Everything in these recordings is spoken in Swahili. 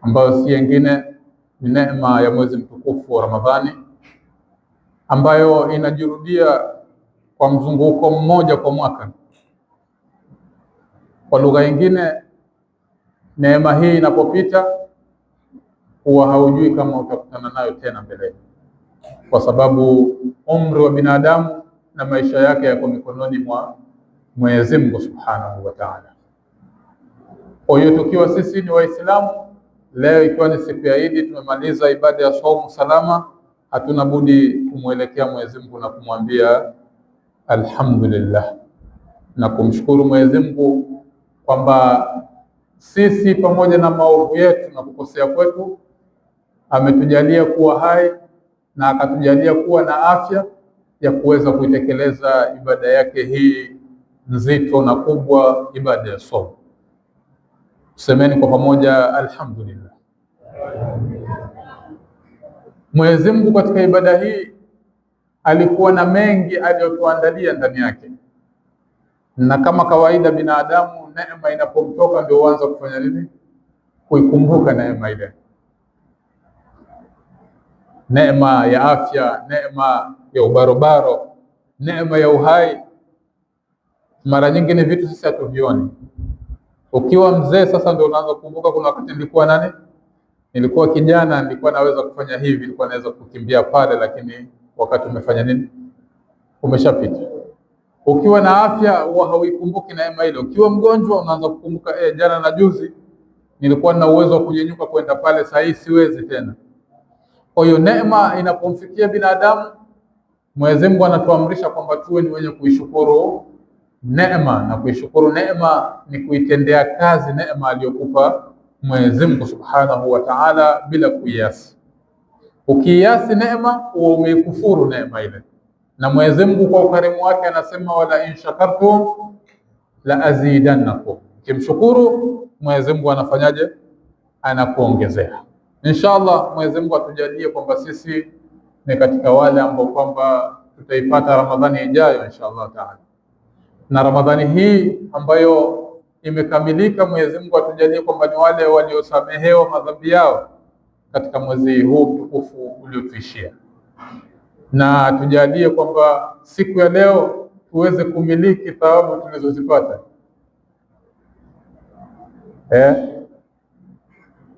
ambayo si nyingine ni neema ya mwezi mtukufu wa Ramadhani, ambayo inajirudia kwa mzunguko mmoja kwa mwaka. Kwa lugha nyingine, neema hii inapopita huwa haujui kama utakutana nayo tena mbele, kwa sababu umri wa binadamu na maisha yake yako mikononi mwa Mwenyezi Mungu Subhanahu wa Ta'ala. Kwa hiyo tukiwa sisi ni Waislamu, leo ikiwa ni siku ya Eid, tumemaliza ibada ya saumu salama, hatuna budi kumwelekea Mwenyezi Mungu na kumwambia alhamdulillah, na kumshukuru Mwenyezi Mungu kwamba sisi pamoja na maovu yetu na kukosea kwetu ametujalia kuwa hai na akatujalia kuwa na afya ya kuweza kuitekeleza ibada yake hii nzito na kubwa, ibada ya saumu. Semeni kwa pamoja alhamdulillah. Mwenyezi Mungu katika ibada hii alikuwa na mengi aliyotuandalia ndani yake, na kama kawaida binadamu neema inapomtoka ndio huanza kufanya nini? Kuikumbuka neema ile, neema ya afya, neema ya ubarobaro, neema ya uhai. Mara nyingi ni vitu sisi hatuvioni. Ukiwa mzee sasa ndio unaanza kukumbuka, kuna wakati nilikuwa nani, nilikuwa kijana, nilikuwa naweza kufanya hivi, nilikuwa naweza kukimbia pale, lakini wakati umefanya nini? Umeshapita. Ukiwa na afya huwa hauikumbuki neema ile. Ukiwa mgonjwa unaanza kukumbuka, jana na juzi nilikuwa na uwezo wa kunyenyuka kwenda pale, sasa hii siwezi tena. Kwa hiyo neema inapomfikia binadamu, Mwenyezi Mungu anatuamrisha kwamba tuwe ni wenye kuishukuru neema, na kuishukuru neema ni kuitendea kazi neema aliyokupa Mwenyezi Mungu Subhanahu wa Ta'ala bila kuiasi. Ukiiasi neema huwa umeikufuru neema ile, na Mwenyezi Mungu kwa ukarimu wake anasema wala in shakartum la azidannakum. Kimshukuru Mwenyezi Mungu anafanyaje? Anakuongezea. Inshallah Mwenyezi Mungu atujalie kwamba sisi ni katika wale ambao kwamba tutaipata Ramadhani ijayo inshallah Ta'ala, na Ramadhani hii ambayo imekamilika, Mwenyezi Mungu atujalie kwamba ni wale waliosamehewa madhambi yao katika mwezi huu mtukufu uliotuishia, na tujalie kwamba siku ya leo tuweze kumiliki thawabu tulizozipata.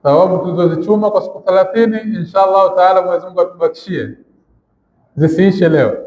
Thawabu tulizozichuma kwa siku 30 inshallah Taala, Mwenyezi Mungu atubakishie zisiishe leo.